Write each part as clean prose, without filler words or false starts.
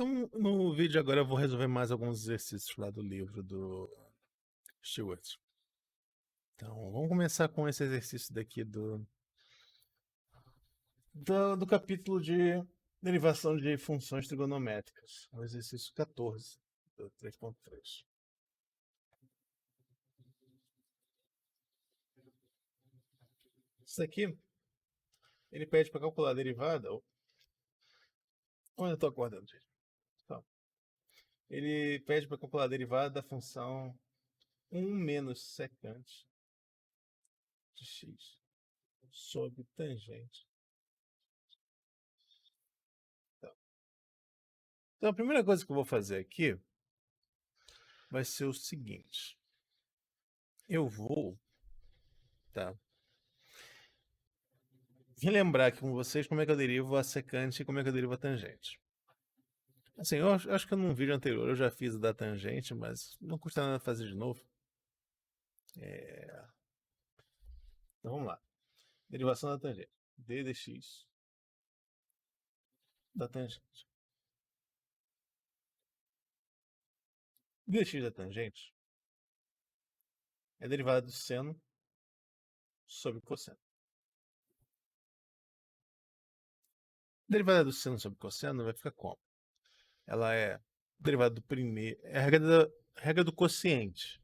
Então, no vídeo agora eu vou resolver mais alguns exercícios lá do livro do Stewart. Então, vamos começar com esse exercício daqui do capítulo de derivação de funções trigonométricas. O exercício 14, do 3.3. Isso aqui, ele pede para calcular a derivada. Onde eu estou acordando, gente? Então, ele pede para calcular a derivada da função 1 menos secante de x sobre tangente. Então, a primeira coisa que eu vou fazer aqui vai ser o seguinte. Eu vou, tá, relembrar aqui com vocês como é que eu derivo a secante e como é que eu derivo a tangente. Assim, eu acho que num vídeo anterior eu já fiz a da tangente, mas não custa nada fazer de novo. Então vamos lá. Derivação da tangente. D de x da tangente. D de x da tangente é derivada do seno sobre cosseno. A derivada do seno sobre cosseno vai ficar como? Ela é derivada do primeiro... É a regra do quociente.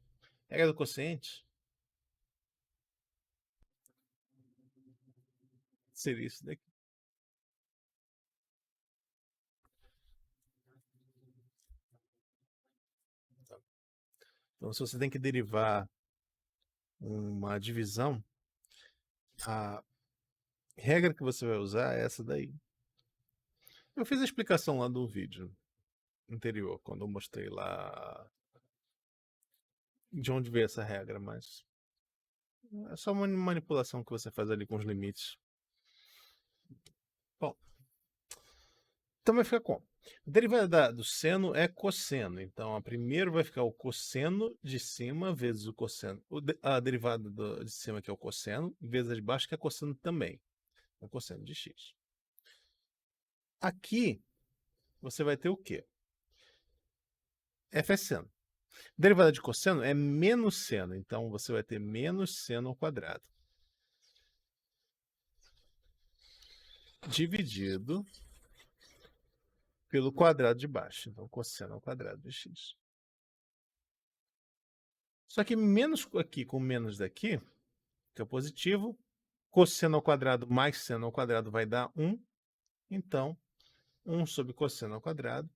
A regra do quociente seria isso daqui. Então, se você tem que derivar uma divisão, a regra que você vai usar é essa daí. Eu fiz a explicação lá do vídeo anterior, quando eu mostrei lá de onde veio essa regra, mas é só uma manipulação que você faz ali com os limites. Bom, então vai ficar como? A derivada do seno é cosseno, então a primeiro vai ficar o cosseno de cima vezes o cosseno. A derivada de cima que é o cosseno, vezes a de baixo que é cosseno também. O cosseno de x. Aqui você vai ter o quê? F é seno. Derivada de cosseno é menos seno, então você vai ter menos seno ao quadrado. Dividido pelo quadrado de baixo. Então, cosseno ao quadrado de x. Só que menos aqui com menos daqui, que é positivo, cosseno ao quadrado mais seno ao quadrado vai dar 1. Então, 1 sobre cosseno ao quadrado,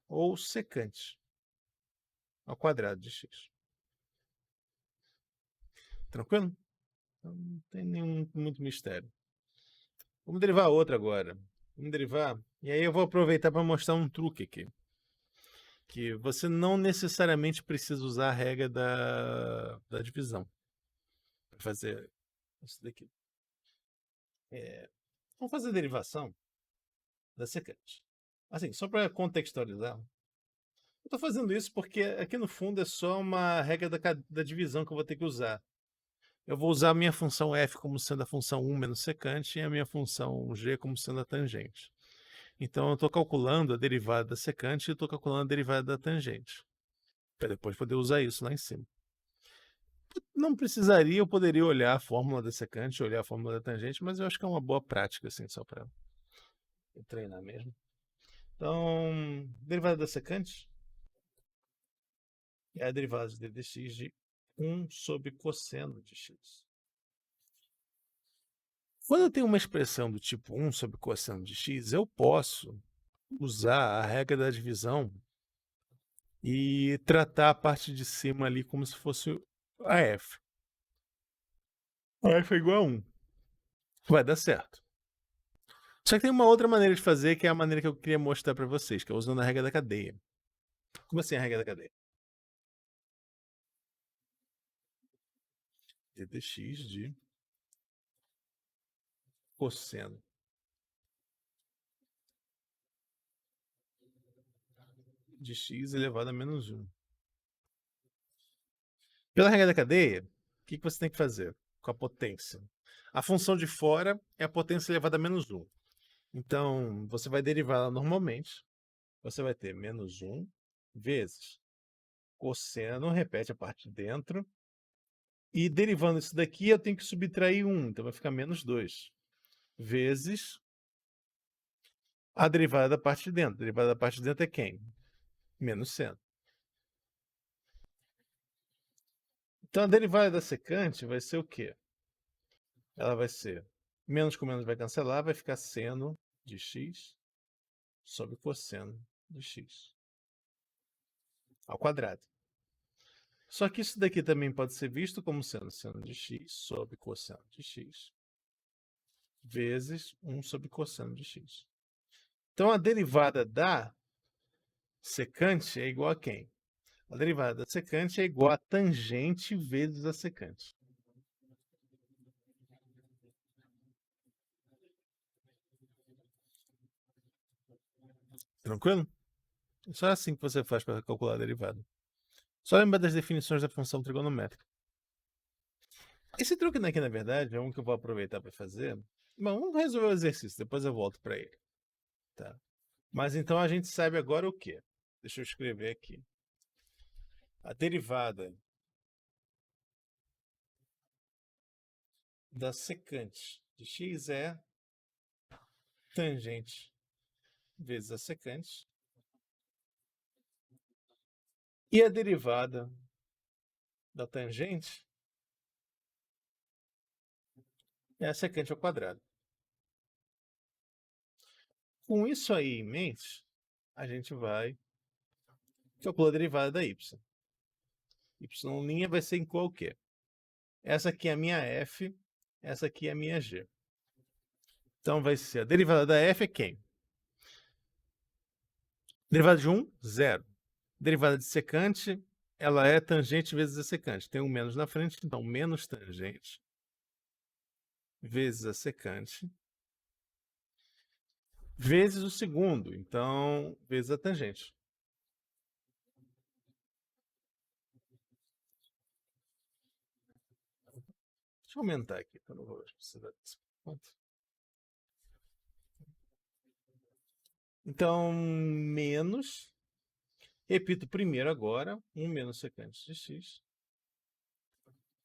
ou secante ao quadrado de x. Tranquilo? Então, não tem nenhum muito mistério. Vamos derivar outra agora. Vamos derivar. E aí eu vou aproveitar para mostrar um truque aqui. Que você não necessariamente precisa usar a regra da divisão para fazer isso daqui. Vamos fazer a derivação da secante. Assim, só para contextualizar, eu estou fazendo isso porque aqui no fundo é só uma regra da divisão que eu vou ter que usar. Eu vou usar a minha função f como sendo a função 1 menos secante e a minha função g como sendo a tangente. Então eu estou calculando a derivada da secante e estou calculando a derivada da tangente. Para depois poder usar isso lá em cima. Não precisaria, eu poderia olhar a fórmula da secante, olhar a fórmula da tangente, mas eu acho que é uma boa prática, assim, só para treinar mesmo. Então, derivada da secante é a derivada de d de x de 1 sobre cosseno de x. Quando eu tenho uma expressão do tipo 1 sobre cosseno de x, eu posso usar a regra da divisão e tratar a parte de cima ali como se fosse a f. A f é igual a 1. Vai dar certo. Só que tem uma outra maneira de fazer, que é a maneira que eu queria mostrar para vocês, que é usando a regra da cadeia. Como assim a regra da cadeia? D de x de cosseno de x elevado a menos 1. Pela regra da cadeia, o que você tem que fazer com a potência? A função de fora é a potência elevada a menos 1. Então, você vai derivar ela normalmente. você vai ter menos 1 vezes cosseno, repete a parte de dentro, e derivando isso daqui eu tenho que subtrair 1, então vai ficar menos 2, vezes a derivada da parte de dentro. A derivada da parte de dentro é quem? Menos seno. Então a derivada da secante vai ser o quê? Ela vai ser, menos com menos vai cancelar, vai ficar seno de x sobre cosseno de x ao quadrado. Só que isso daqui também pode ser visto como sendo seno de x sobre cosseno de x vezes 1 sobre cosseno de x. Então a derivada da secante é igual a quem? A derivada da secante é igual a tangente vezes a secante. Tranquilo? Só assim que você faz para calcular a derivada. Só lembra das definições da função trigonométrica. Esse truque aqui, na verdade, é um que eu vou aproveitar para fazer. Bom, vamos resolver o exercício, depois eu volto para ele. Tá? Mas então a gente sabe agora o quê? Deixa eu escrever aqui. A derivada da secante de x é tangente vezes a secante. E a derivada da tangente é a secante ao quadrado. Com isso aí em mente, a gente vai calcular a derivada da y. Y' vai ser em qualquer. Essa aqui é a minha f, essa aqui é a minha g. Então vai ser a derivada da f é quem? Derivada de 1, 0. Derivada de secante, ela é tangente vezes a secante. Tem um menos na frente, então menos tangente vezes a secante vezes o segundo, então vezes a tangente. Deixa eu aumentar aqui, para não vou precisar desse ponto. Então, menos, repito primeiro agora, 1 menos secante de x.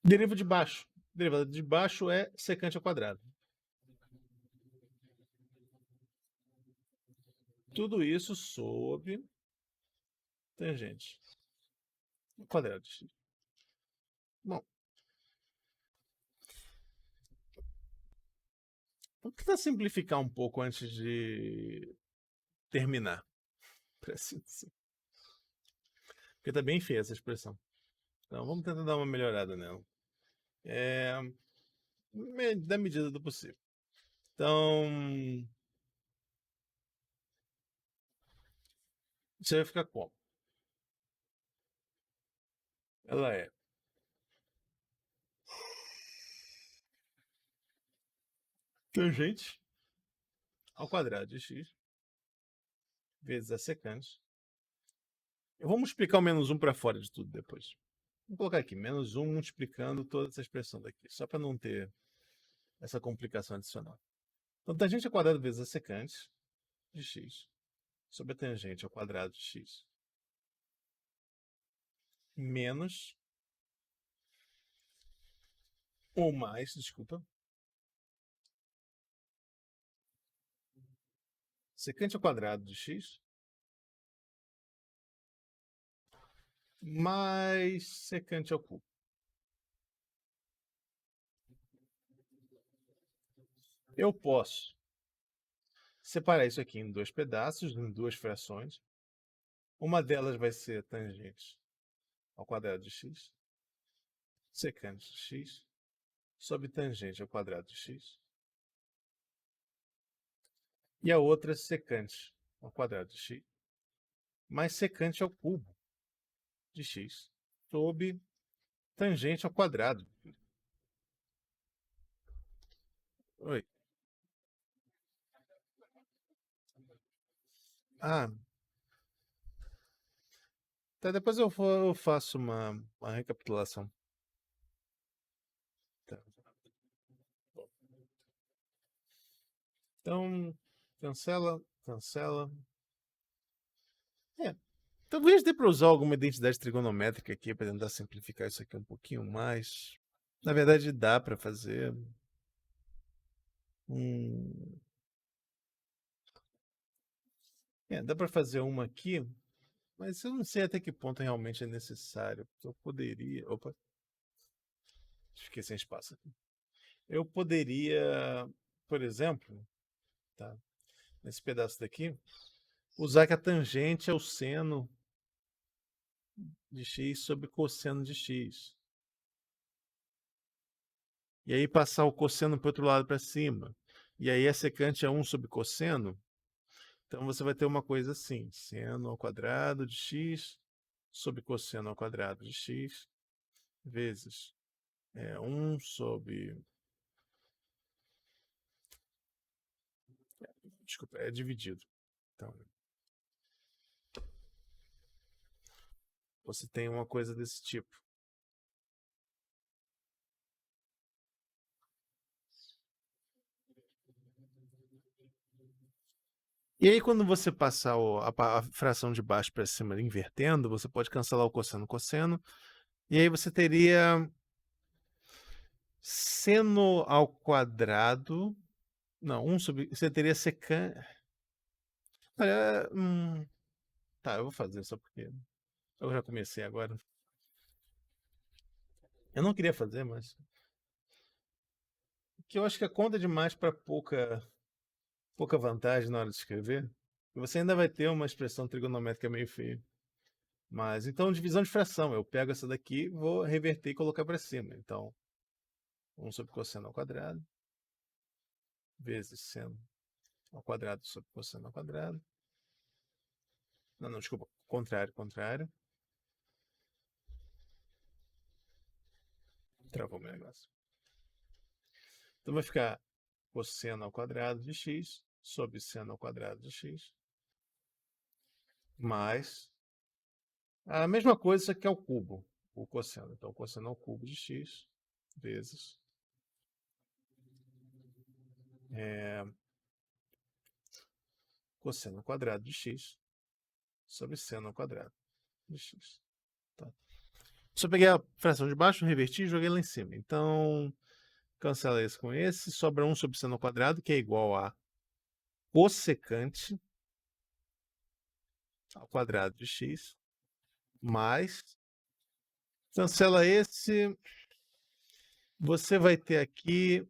Deriva de baixo. Derivada de baixo é secante ao quadrado. Tudo isso sob tangente ao quadrado de x. Bom, vamos tentar simplificar um pouco antes de terminar. Assim dizer. Porque tá bem feia essa expressão. Então vamos tentar dar uma melhorada nela. Da medida do possível. Então, isso vai ficar como? Ela é tangente ao quadrado de x vezes a secante. Eu vou multiplicar o menos 1 para fora de tudo depois. Vou colocar aqui, menos 1 multiplicando toda essa expressão daqui, só para não ter essa complicação adicional. Então, tangente ao quadrado vezes a secante de x sobre a tangente ao quadrado de x menos ou mais, desculpa, secante ao quadrado de x mais secante ao cubo. Eu posso separar isso aqui em dois pedaços, em duas frações. Uma delas vai ser tangente ao quadrado de x, secante de x, sobre tangente ao quadrado de x. E a outra secante ao quadrado de x, mais secante ao cubo de x, sobre tangente ao quadrado. Oi. Ah, tá, depois eu faço uma recapitulação. Tá. Então, cancela, cancela. Talvez dê para usar alguma identidade trigonométrica aqui para tentar simplificar isso aqui um pouquinho mais. Na verdade, dá para fazer. Dá para fazer uma aqui, mas eu não sei até que ponto realmente é necessário. Eu poderia. Opa, fiquei sem espaço aqui. Eu poderia, por exemplo, tá, nesse pedaço daqui, usar que a tangente é o seno de x sobre cosseno de x. E aí passar o cosseno para o outro lado para cima. E aí a secante é 1 sobre cosseno. Então você vai ter uma coisa assim: seno ao quadrado de x sobre cosseno ao quadrado de x vezes 1 sobre... Desculpa, é dividido. Então, você tem uma coisa desse tipo. E aí, quando você passar a fração de baixo para cima invertendo, você pode cancelar o cosseno. E aí você teria seno ao quadrado. Não, 1 sobre... Você teria secante... Olha, tá, eu vou fazer só porque eu já comecei agora. Eu não queria fazer, mas... Que eu acho que a conta é demais para pouca vantagem na hora de escrever. E você ainda vai ter uma expressão trigonométrica meio feia. Mas, então, divisão de fração. Eu pego essa daqui, vou reverter e colocar para cima. Então, 1 sobre cosseno ao quadrado vezes seno ao quadrado sobre cosseno ao quadrado. Não, desculpa. Contrário. Travou meu negócio. Então, vai ficar cosseno ao quadrado de x sobre seno ao quadrado de x mais a mesma coisa, isso aqui é o cubo, o cosseno. Então, cosseno ao cubo de x vezes cosseno ao quadrado de x sobre seno ao quadrado de x. Tá. Só peguei a fração de baixo, reverti e joguei lá em cima. Então, cancela esse com esse, sobra 1 sobre seno ao quadrado, que é igual a cossecante ao quadrado de x, mais, cancela esse, você vai ter aqui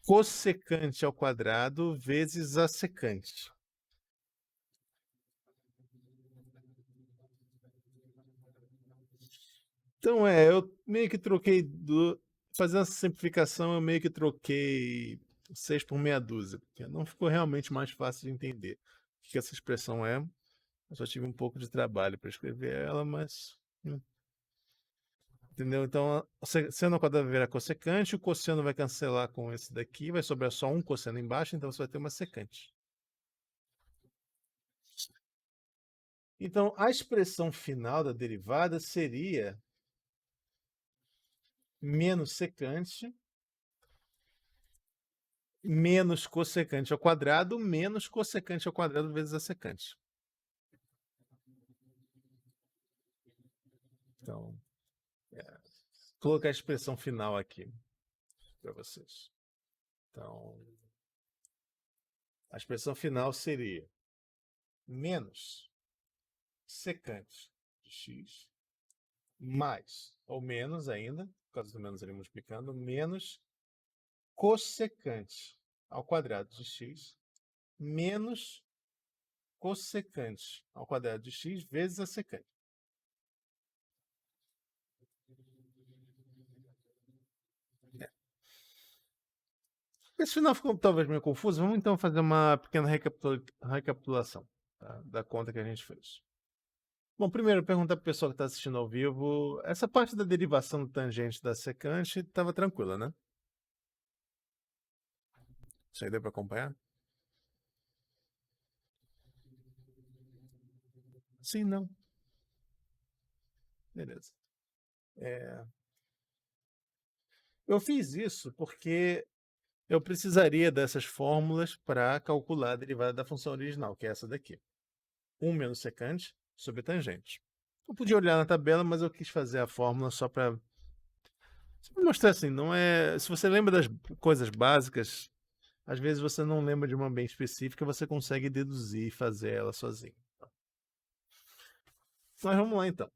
cossecante ao quadrado vezes a secante. Então, eu meio que troquei, fazendo essa simplificação, eu meio que troquei 6 por meia dúzia, porque não ficou realmente mais fácil de entender o que essa expressão é. Eu só tive um pouco de trabalho para escrever ela, mas... Entendeu? Então, seno ao quadrado vai virar cossecante, o cosseno vai cancelar com esse daqui, vai sobrar só um cosseno embaixo, então você vai ter uma secante. Então, a expressão final da derivada seria menos secante menos cossecante ao quadrado menos cossecante ao quadrado vezes a secante. Então, vou colocar a expressão final aqui para vocês. Então, a expressão final seria menos secante de x mais, ou menos ainda, por causa do menos ali multiplicando, menos cossecante ao quadrado de x menos cossecante ao quadrado de x vezes a secante. Esse final ficou talvez meio confuso. Vamos então fazer uma pequena recapitulação, tá, da conta que a gente fez. Bom, primeiro, perguntar para o pessoal que está assistindo ao vivo. Essa parte da derivação do tangente da secante estava tranquila, né? Isso aí deu para acompanhar? Sim, não. Beleza. Eu fiz isso porque eu precisaria dessas fórmulas para calcular a derivada da função original, que é essa daqui. 1 menos secante sobre tangente. Eu podia olhar na tabela, mas eu quis fazer a fórmula só para mostrar assim, não é... Se você lembra das coisas básicas, às vezes você não lembra de uma bem específica, você consegue deduzir e fazer ela sozinho. Mas vamos lá então.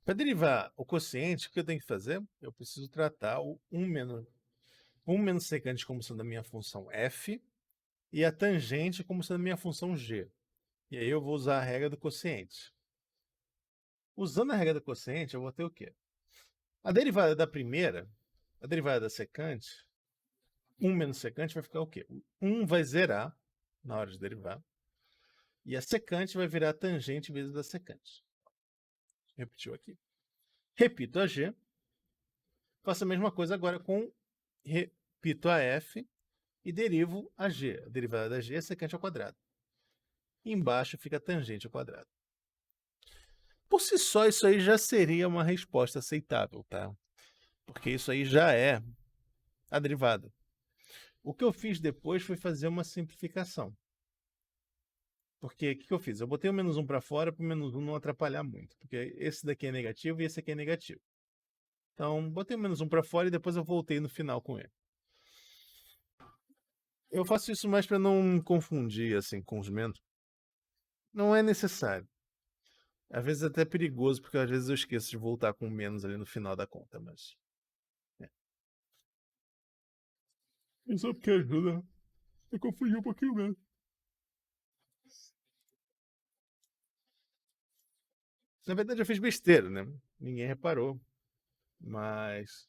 Para derivar o quociente, o que eu tenho que fazer? Eu preciso tratar o 1 menos secante como sendo a minha função f e a tangente como sendo a minha função g. E aí eu vou usar a regra do quociente. Usando a regra do quociente, eu vou ter o quê? A derivada da primeira, a derivada da secante, 1 menos secante vai ficar o quê? 1 vai zerar na hora de derivar. E a secante vai virar tangente vezes a secante. Repetiu aqui. Repito a g. Faço a mesma coisa agora com... Repito a f e derivo a g. A derivada da g é secante ao quadrado. E embaixo fica tangente ao quadrado. Por si só, isso aí já seria uma resposta aceitável, tá? Porque isso aí já é a derivada. O que eu fiz depois foi fazer uma simplificação. Porque o que eu fiz? Eu botei o menos 1 para fora para o menos 1 não atrapalhar muito. Porque esse daqui é negativo e esse aqui é negativo. Então, botei o menos 1 para fora e depois eu voltei no final com ele. Eu faço isso mais para não me confundir assim, com os menos. Não é necessário. Às vezes é até perigoso, porque às vezes eu esqueço de voltar com menos ali no final da conta, mas... É só porque ajuda a confundir um pouquinho mesmo. Na verdade eu fiz besteira, né? Ninguém reparou. Mas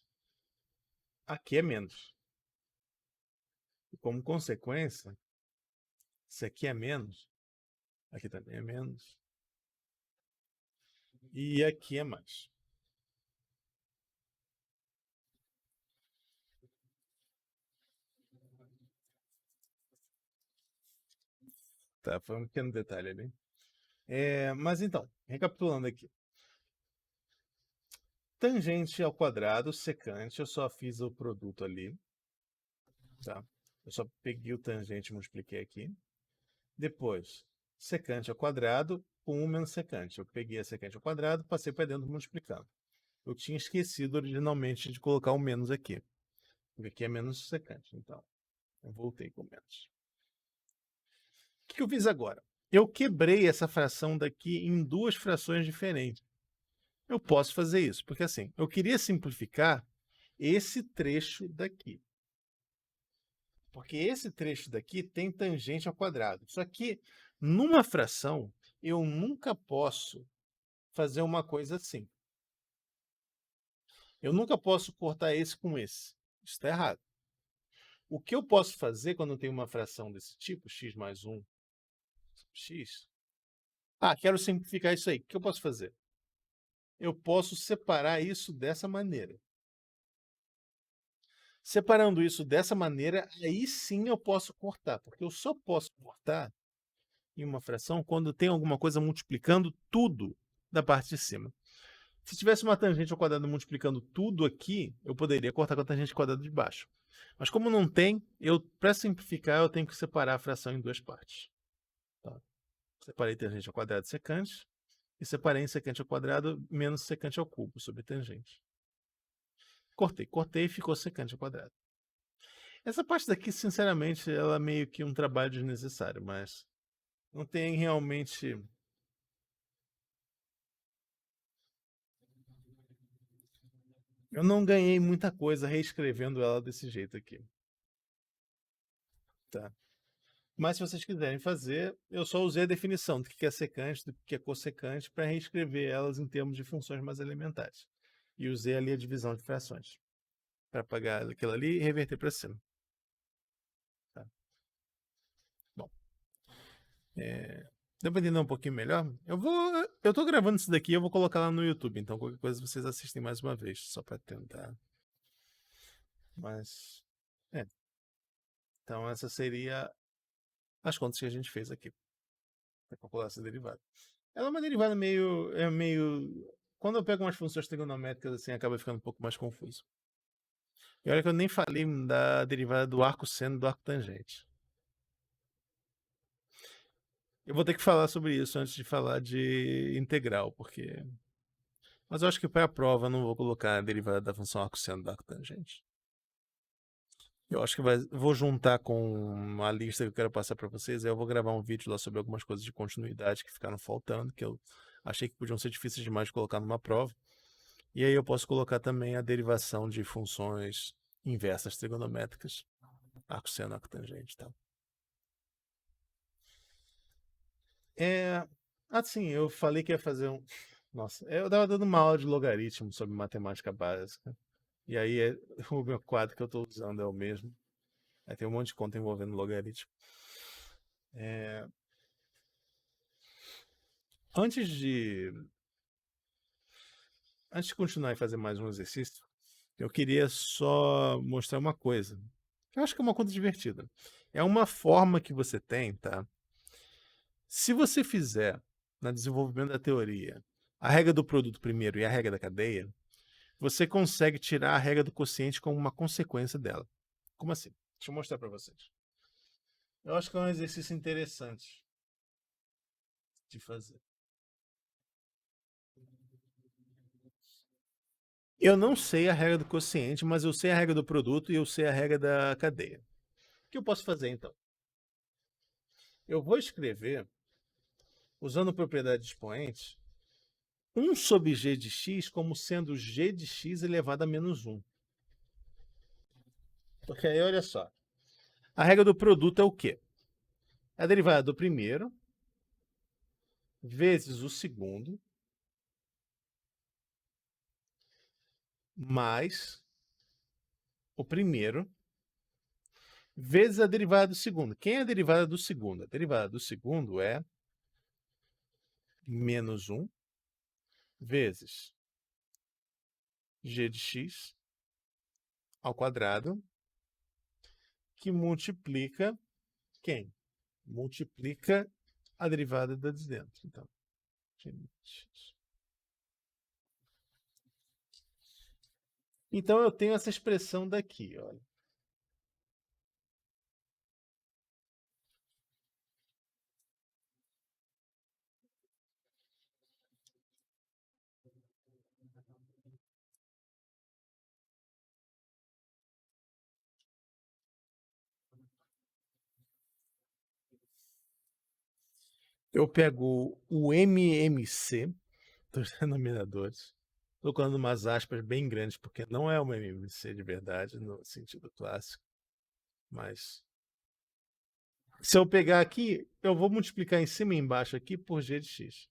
aqui é menos. E como consequência, se aqui é menos, aqui também é menos. E aqui é mais. Tá, foi um pequeno detalhe ali. Mas então, recapitulando aqui. Tangente ao quadrado, secante, eu só fiz o produto ali. Tá? Eu só peguei o tangente e multipliquei aqui. Depois, secante ao quadrado com 1 menos secante. Eu peguei a secante ao quadrado, passei para dentro multiplicando. Eu tinha esquecido originalmente de colocar o menos aqui. Porque aqui é menos secante. Então, eu voltei com menos. O que eu fiz agora? Eu quebrei essa fração daqui em duas frações diferentes. Eu posso fazer isso, porque assim, eu queria simplificar esse trecho daqui. Porque esse trecho daqui tem tangente ao quadrado. Só que, numa fração, eu nunca posso fazer uma coisa assim. Eu nunca posso cortar esse com esse. Isso está errado. O que eu posso fazer quando eu tenho uma fração desse tipo, x mais 1, x... quero simplificar isso aí. O que eu posso fazer? Eu posso separar isso dessa maneira. Separando isso dessa maneira, aí sim eu posso cortar. Porque eu só posso cortar em uma fração quando tem alguma coisa multiplicando tudo da parte de cima. Se tivesse uma tangente ao quadrado multiplicando tudo aqui, eu poderia cortar com a tangente ao quadrado de baixo. Mas como não tem, para simplificar, eu tenho que separar a fração em duas partes. Tá? Separei tangente ao quadrado secante e separei em secante ao quadrado menos secante ao cubo sobre tangente. Cortei e ficou secante ao quadrado. Essa parte daqui, sinceramente, ela é meio que um trabalho desnecessário, mas não tem realmente... Eu não ganhei muita coisa reescrevendo ela desse jeito aqui. Tá? Mas se vocês quiserem fazer, eu só usei a definição do que é secante, do que é cossecante, para reescrever elas em termos de funções mais elementares. E usei ali a divisão de frações, para pegar aquilo ali e reverter para cima. Tá? Bom, deu para entender um pouquinho melhor? Eu estou gravando isso daqui, eu vou colocar lá no YouTube, então qualquer coisa vocês assistem mais uma vez, só para tentar. Mas, então essa seria as contas que a gente fez aqui, para calcular essa derivada. Ela é uma derivada meio... Quando eu pego umas funções trigonométricas assim, acaba ficando um pouco mais confuso. E olha que eu nem falei da derivada do arco seno do arco tangente. Eu vou ter que falar sobre isso antes de falar de integral, porque... Mas eu acho que para a prova eu não vou colocar a derivada da função arcosseno da arcotangente. Eu acho que vou juntar com uma lista que eu quero passar para vocês. Aí eu vou gravar um vídeo lá sobre algumas coisas de continuidade que ficaram faltando, que eu achei que podiam ser difíceis demais de colocar numa prova. E aí eu posso colocar também a derivação de funções inversas trigonométricas, arcosseno, arcotangente e tal. Assim, eu falei que ia fazer um... Nossa, eu tava dando uma aula de logaritmo sobre matemática básica. E aí o meu quadro que eu estou usando é o mesmo. Aí tem um monte de conta envolvendo logaritmo. É, antes de continuar e fazer mais um exercício, eu queria só mostrar uma coisa. Que eu acho que é uma conta divertida. É uma forma que você tem, tá? Se você fizer, no desenvolvimento da teoria, a regra do produto primeiro e a regra da cadeia, você consegue tirar a regra do quociente como uma consequência dela. Como assim? Deixa eu mostrar para vocês. Eu acho que é um exercício interessante de fazer. Eu não sei a regra do quociente, mas eu sei a regra do produto e eu sei a regra da cadeia. O que eu posso fazer então? Eu vou escrever, usando propriedade de expoente, 1 sobre g de x como sendo g de x elevado a menos 1. Porque aí, olha só. A regra do produto é o quê? É a derivada do primeiro vezes o segundo mais o primeiro vezes a derivada do segundo. Quem é a derivada do segundo? A derivada do segundo é menos 1 vezes g de x ao quadrado, que multiplica quem? Multiplica a derivada da de dentro. Então, g de x. Então eu tenho essa expressão daqui, olha. Eu pego o MMC dos denominadores, estou colocando umas aspas bem grandes, porque não é uma MMC de verdade, no sentido clássico. Mas se eu pegar aqui, eu vou multiplicar em cima e embaixo aqui por g de x.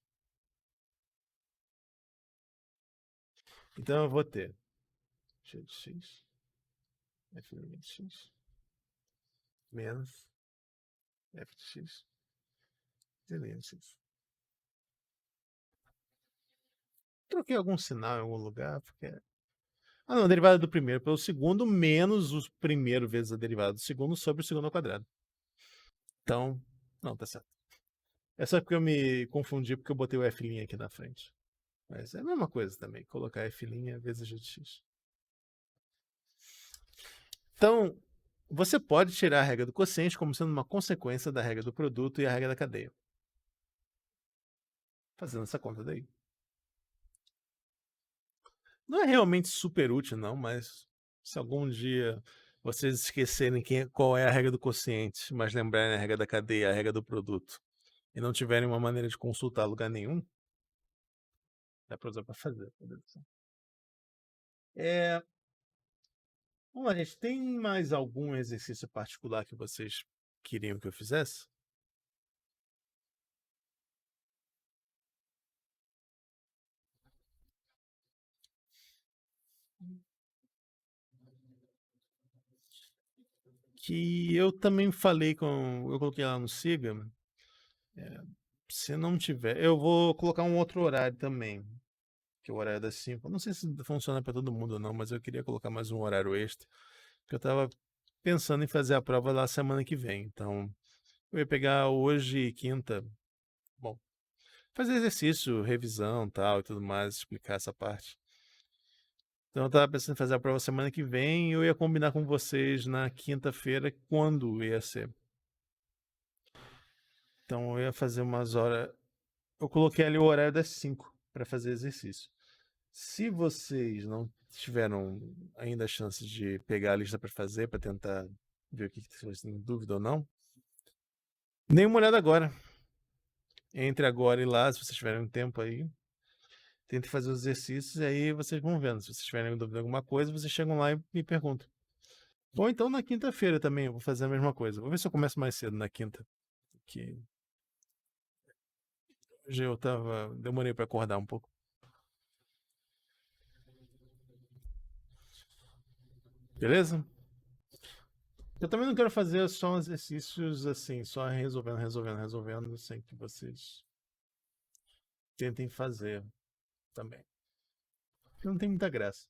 Então eu vou ter g de x, f de x, menos f de x, d de x. Troquei algum sinal em algum lugar, porque... Ah, não, a derivada do primeiro pelo segundo, menos o primeiro vezes a derivada do segundo sobre o segundo ao quadrado. Então, não, tá certo. É só porque eu me confundi, porque eu botei o f' aqui na frente. Mas é a mesma coisa também, colocar f' vezes g de x. Então, você pode tirar a regra do quociente como sendo uma consequência da regra do produto e a regra da cadeia. Fazendo essa conta daí. Não é realmente super útil, não, mas se algum dia vocês esquecerem qual é a regra do quociente, mas lembrarem a regra da cadeia, a regra do produto, e não tiverem uma maneira de consultar lugar nenhum, dá para usar para fazer. Vamos lá, gente. Tem mais algum exercício particular que vocês queriam que eu fizesse? Que eu também falei com... Eu coloquei lá no Siga. Se não tiver... Eu vou colocar um outro horário também. Que é o horário das 5. Não sei se funciona para todo mundo ou não, mas eu queria colocar mais um horário extra. Porque eu estava pensando em fazer a prova lá semana que vem. Então, eu ia pegar hoje, quinta. Bom, fazer exercício, revisão tal e tudo mais, explicar essa parte. Então eu tava pensando em fazer a prova semana que vem e eu ia combinar com vocês na quinta-feira quando ia ser. Então eu ia fazer umas horas. Eu coloquei ali o horário das 5 para fazer exercício. Se vocês não tiveram ainda a chance de pegar a lista para fazer, para tentar ver o que vocês têm dúvida ou não, dê uma olhada agora. Entre agora e lá, se vocês tiverem um tempo aí, tentem fazer os exercícios e aí vocês vão vendo. Se vocês tiverem dúvida de alguma coisa, vocês chegam lá e me perguntam. Ou então na quinta-feira também, eu vou fazer a mesma coisa. Vou ver se eu começo mais cedo na quinta. Que hoje eu demorei para acordar um pouco. Beleza? Eu também não quero fazer só exercícios assim, só resolvendo, sem que vocês tentem fazer também. Não tem muita graça.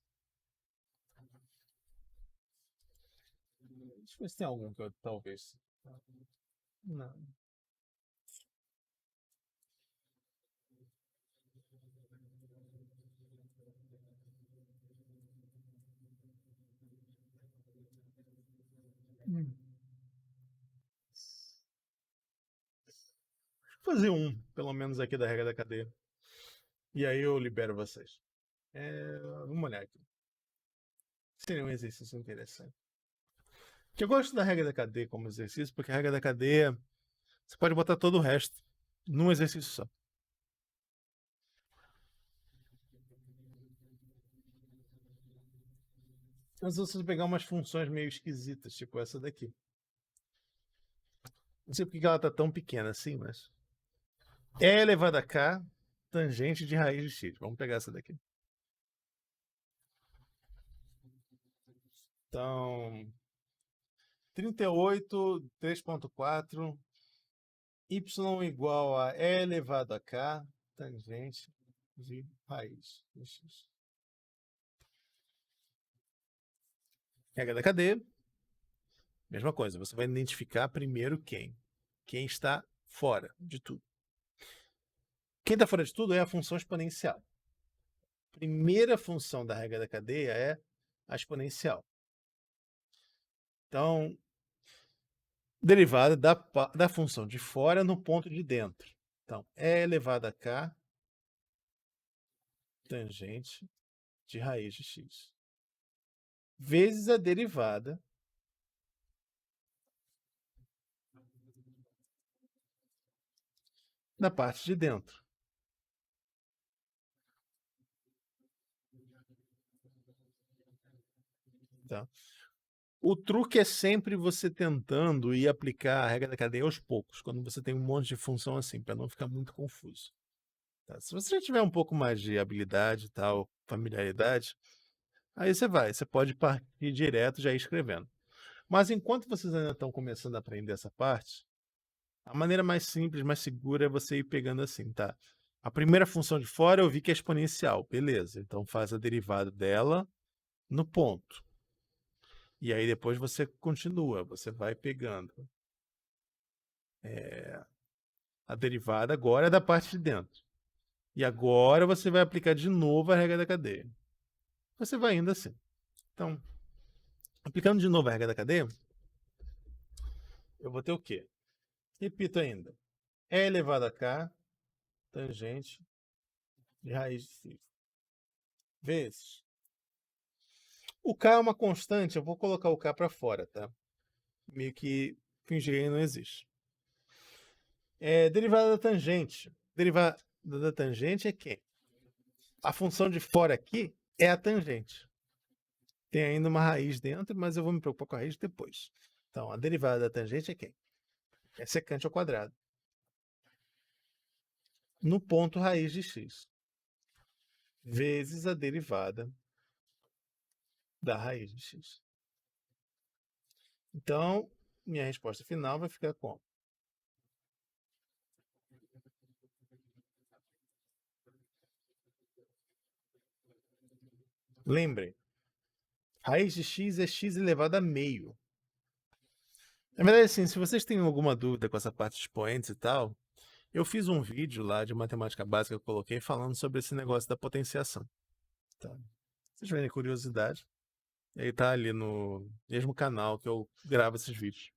Deixa eu ver se tem algum que eu talvez. Não. Hum. Vou fazer um, pelo menos aqui da regra da cadeia. E aí eu libero vocês. Vamos olhar aqui. Seria um exercício interessante. Que eu gosto da regra da cadeia como exercício, porque a regra da cadeia você pode botar todo o resto num exercício só. Mas se você pegar umas funções meio esquisitas, tipo essa daqui. Não sei porque ela tá tão pequena assim, mas. É elevado a k tangente de raiz de x. Vamos pegar essa daqui. Então, 38, 3.4, y igual a e elevado a k tangente de raiz de x. Regra da cadeia. Mesma coisa, você vai identificar primeiro quem. Quem está fora de tudo. Quem está fora de tudo é a função exponencial. Primeira função da regra da cadeia é a exponencial. Então, derivada da função de fora no ponto de dentro. Então, e elevado a k tangente de raiz de x. Vezes a derivada da parte de dentro. Tá? O truque é sempre você tentando ir aplicar a regra da cadeia aos poucos, quando você tem um monte de função assim, para não ficar muito confuso. Tá? Se você já tiver um pouco mais de habilidade e tal, familiaridade, aí você pode partir direto já ir escrevendo. Mas enquanto vocês ainda estão começando a aprender essa parte, a maneira mais simples, mais segura é você ir pegando assim, tá? A primeira função de fora eu vi que é exponencial, beleza. Então faz a derivada dela no ponto. E aí depois você continua, você vai pegando a derivada agora é da parte de dentro. E agora você vai aplicar de novo a regra da cadeia. Você vai indo assim. Então, aplicando de novo a regra da cadeia, eu vou ter o quê? Repito ainda. E elevado a k tangente de raiz de φ. Vezes. O k é uma constante, eu vou colocar o k para fora, tá? Meio que fingir que ele não existe. Derivada da tangente. Derivada da tangente é quem? A função de fora aqui é a tangente. Tem ainda uma raiz dentro, mas eu vou me preocupar com a raiz depois. Então, a derivada da tangente é quem? É secante ao quadrado. No ponto raiz de x. Vezes a derivada da raiz de x. Então, minha resposta final vai ficar como? Lembrem, raiz de x é x elevado a meio. Na verdade, assim, se vocês têm alguma dúvida com essa parte de expoentes e tal, eu fiz um vídeo lá de matemática básica que eu coloquei falando sobre esse negócio da potenciação. Tá? Se vocês tiverem curiosidade, ele tá ali no mesmo canal que eu gravo esses vídeos.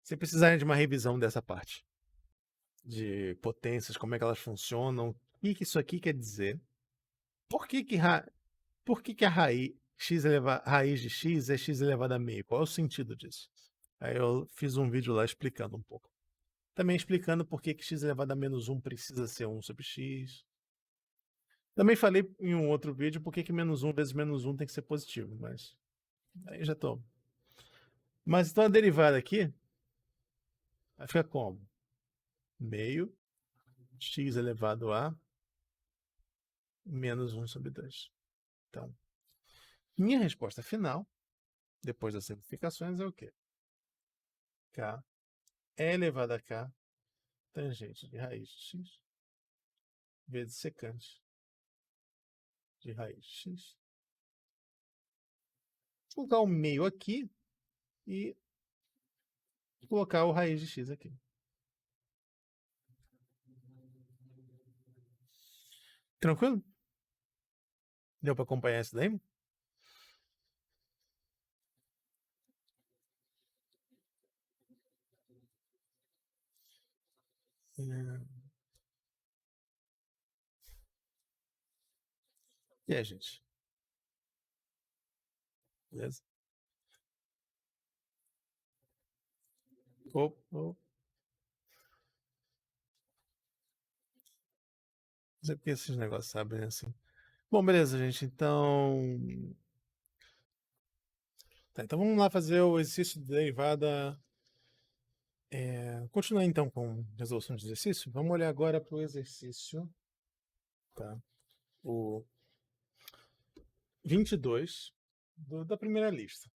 Se precisarem de uma revisão dessa parte, de potências, como é que elas funcionam, o que isso aqui quer dizer, por que que a raiz de x é x elevado a meio? Qual é o sentido disso? Aí eu fiz um vídeo lá explicando um pouco. Também explicando por que x elevado a menos 1 precisa ser 1 sobre x. Também falei em um outro vídeo por que menos 1 vezes menos 1 tem que ser positivo, mas aí já tô. Mas então a derivada aqui vai ficar como? Meio x elevado a menos 1 sobre 2. Então, minha resposta final, depois das simplificações, é o quê? K é elevado a k tangente de raiz de x vezes secante de raiz de x. Vou colocar o meio aqui e colocar o raiz de x aqui. Tranquilo? Deu para acompanhar isso daí? E aí, gente? Beleza? Não sei porque esses negócios abrem assim. Bom, beleza, gente. Então. Tá, então vamos lá fazer o exercício de derivada. Continuar então com resolução de exercício. Vamos olhar agora para o exercício. Tá? O 22 da primeira lista.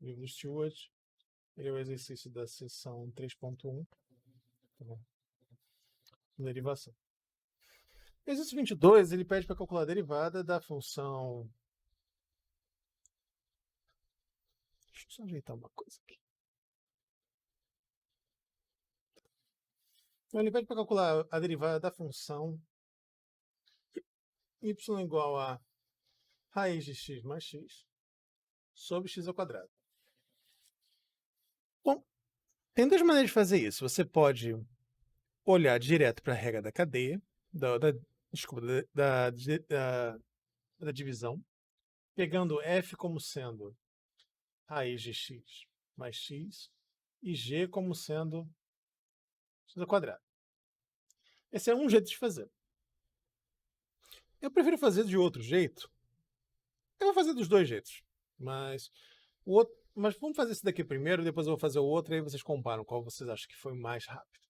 Livro do Stewart. Ele é o exercício da seção 3.1. Tá bom? Derivação. O exercício 22, ele pede para calcular a derivada da função. Deixa eu só ajeitar uma coisa aqui. Então, ele pede para calcular a derivada da função y igual a raiz de x mais x sobre x ao quadrado. Bom, tem duas maneiras de fazer isso. Você pode olhar direto para a regra da cadeia, da divisão, pegando f como sendo raiz de x mais x e g como sendo x ao quadrado. Esse é um jeito de fazer. Eu prefiro fazer de outro jeito. Eu vou fazer dos dois jeitos, mas vamos fazer esse daqui primeiro, depois eu vou fazer o outro e aí vocês comparam qual vocês acham que foi mais rápido.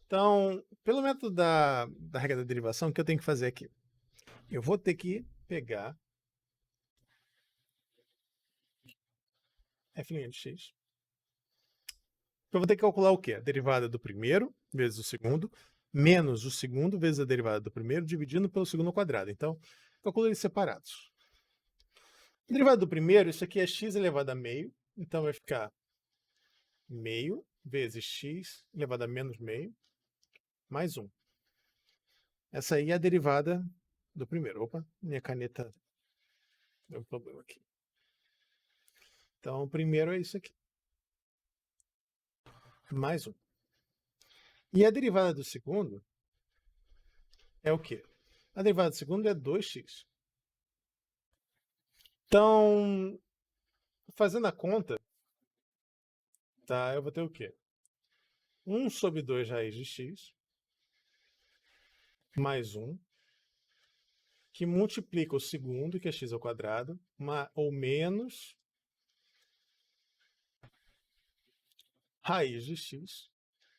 Então, pelo método da regra da derivação, o que eu tenho que fazer aqui? Eu vou ter que pegar f' de x. Eu vou ter que calcular o quê? A derivada do primeiro vezes o segundo, menos o segundo vezes a derivada do primeiro, dividindo pelo segundo ao quadrado. Então, calculo eles separados. A derivada do primeiro, isso aqui é x elevado a meio, então vai ficar meio vezes x elevado a menos meio, mais 1. Essa aí é a derivada do primeiro. Opa, minha caneta deu um problema aqui. Então, o primeiro é isso aqui. Mais 1. E a derivada do segundo é o quê? A derivada do segundo é 2x. Então, fazendo a conta, tá, eu vou ter o quê? 1 sobre 2 raiz de x, mais 1, que multiplica o segundo, que é x ao quadrado, ou menos raiz de x,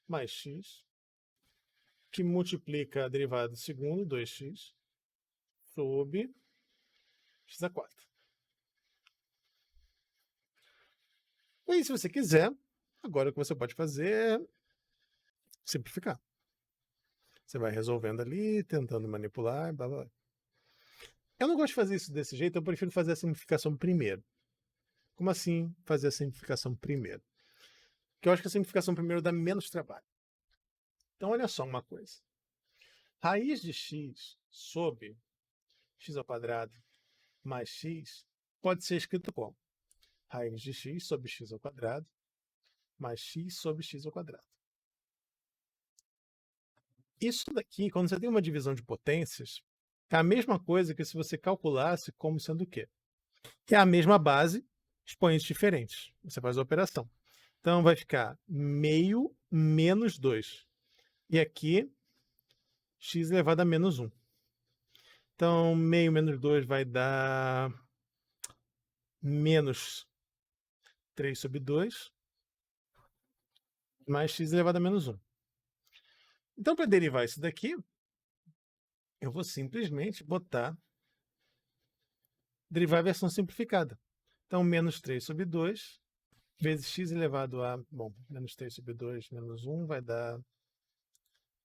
mais x, que multiplica a derivada do segundo, 2x, sobre x a 4. E aí, se você quiser, agora o que você pode fazer é simplificar. Você vai resolvendo ali, tentando manipular, blá blá. Eu não gosto de fazer isso desse jeito, eu prefiro fazer a simplificação primeiro. Como assim fazer a simplificação primeiro? Porque eu acho que a simplificação primeiro dá menos trabalho. Então, olha só uma coisa. Raiz de x sobre x ao quadrado mais x pode ser escrito como? raiz de x sobre x ao quadrado mais x sobre x ao quadrado. Isso daqui, quando você tem uma divisão de potências, é a mesma coisa que se você calculasse como sendo o quê? Que é a mesma base, expoentes diferentes. Você faz a operação. Então vai ficar meio menos 2. E aqui, x elevado a menos 1. Então, meio menos 2 vai dar menos 3 sobre 2, mais x elevado a menos 1. Então, para derivar isso daqui, eu vou simplesmente derivar a versão simplificada. Então, menos 3 sobre 2, vezes x elevado a... Bom, menos 3 sobre 2, menos 1, vai dar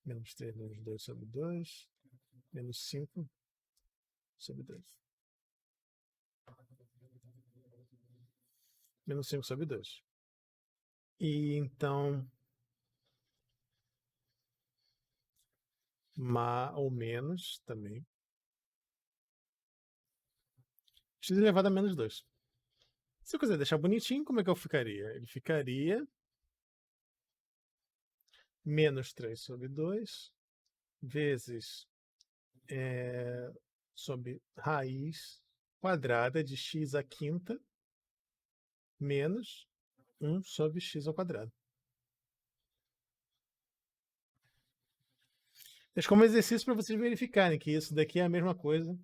menos 3 menos 2 sobre 2, menos 5 sobre 2. Menos 5 sobre 2. E então, ou menos também, x elevado a menos 2. Se eu quiser deixar bonitinho, como é que eu ficaria? Ele ficaria menos 3 sobre 2, vezes sobre raiz quadrada de x à quinta, menos 1 sobre x ao quadrado. Deixa como exercício para vocês verificarem que isso daqui é a mesma coisa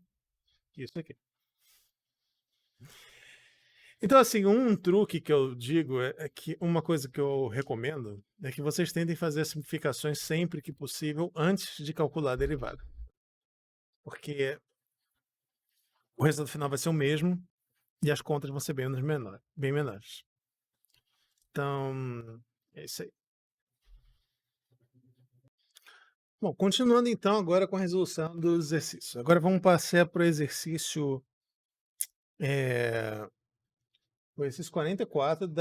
que isso aqui. Então, assim, um truque que eu digo é que uma coisa que eu recomendo é que vocês tentem fazer as simplificações sempre que possível antes de calcular a derivada. Porque o resultado final vai ser o mesmo e as contas vão ser bem menores. Então, é isso aí. Bom, continuando então agora com a resolução dos exercícios. Agora vamos passar para o exercício, o exercício 44 do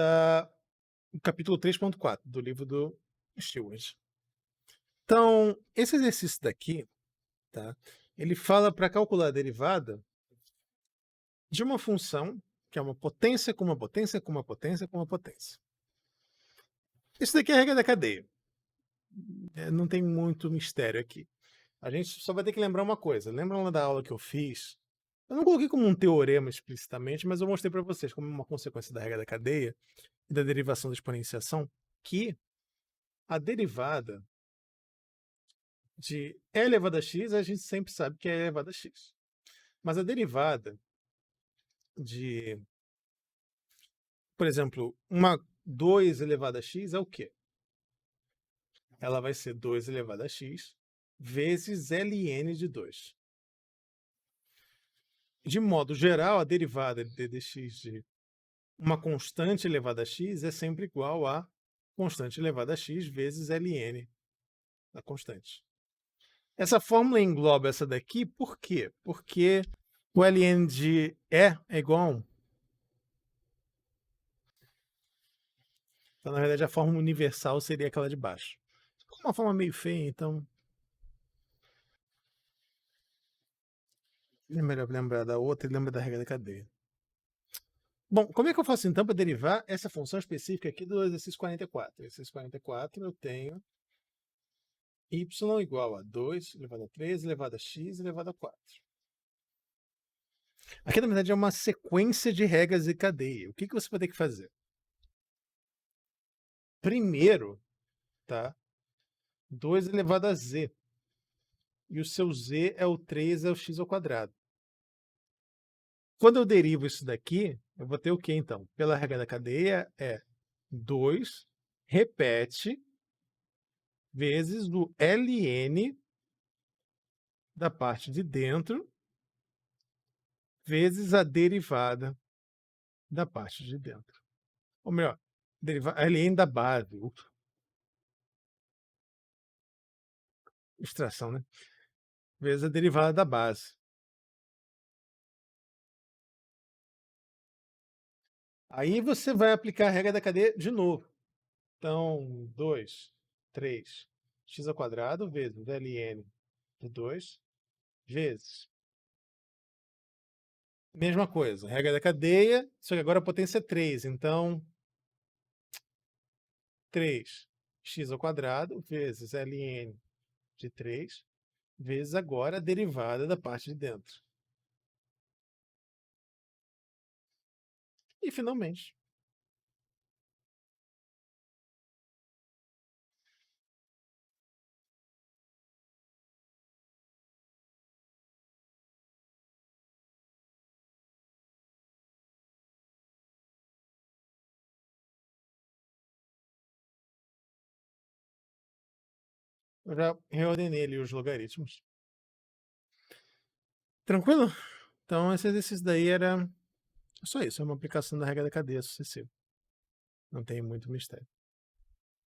capítulo 3.4 do livro do Stewart. Então, esse exercício daqui, tá? Ele fala para calcular a derivada de uma função que é uma potência com uma potência com uma potência com uma potência. Isso daqui é a regra da cadeia. Não tem muito mistério aqui. A gente só vai ter que lembrar uma coisa. Lembra lá da aula que eu fiz? Eu não coloquei como um teorema explicitamente, mas eu mostrei para vocês como uma consequência da regra da cadeia e da derivação da exponenciação que a derivada de e elevado a x, a gente sempre sabe que é e elevado a x. Mas a derivada de, por exemplo, uma 2 elevado a x é o quê? Ela vai ser 2 elevado a x vezes ln de 2. De modo geral, a derivada de dx de uma constante elevada a x é sempre igual a constante elevada a x vezes ln da constante. Essa fórmula engloba essa daqui, por quê? Porque o ln de E é igual a 1. Então, na verdade, a fórmula universal seria aquela de baixo. Uma forma meio feia, então é melhor lembrar da outra e lembrar da regra da cadeia. Bom, como é que eu faço então para derivar essa função específica aqui do exercício 44? Exercício 44 eu tenho y igual a 2 elevado a 3 elevado a x elevado a 4. Aqui, na verdade, é uma sequência de regras de cadeia. O que você vai ter que fazer? Primeiro, tá? 2 elevado a z. E o seu z é o 3 é o x ao quadrado. Quando eu derivo isso daqui, eu vou ter o quê, então? Pela regra da cadeia, é 2 repete vezes o ln da parte de dentro vezes a derivada da parte de dentro. Ou melhor, ln da base. Extração, né? Vezes a derivada da base. Aí você vai aplicar a regra da cadeia de novo. Então, 2, 3, x ao quadrado vezes ln de 2 vezes Mesma coisa, regra da cadeia, só que agora a potência é 3, então 3x² vezes ln de 3, vezes agora a derivada da parte de dentro. E finalmente, eu já reordenei ali os logaritmos. Tranquilo? Então esse exercício daí era só isso, é uma aplicação da regra da cadeia sucessiva. Não tem muito mistério.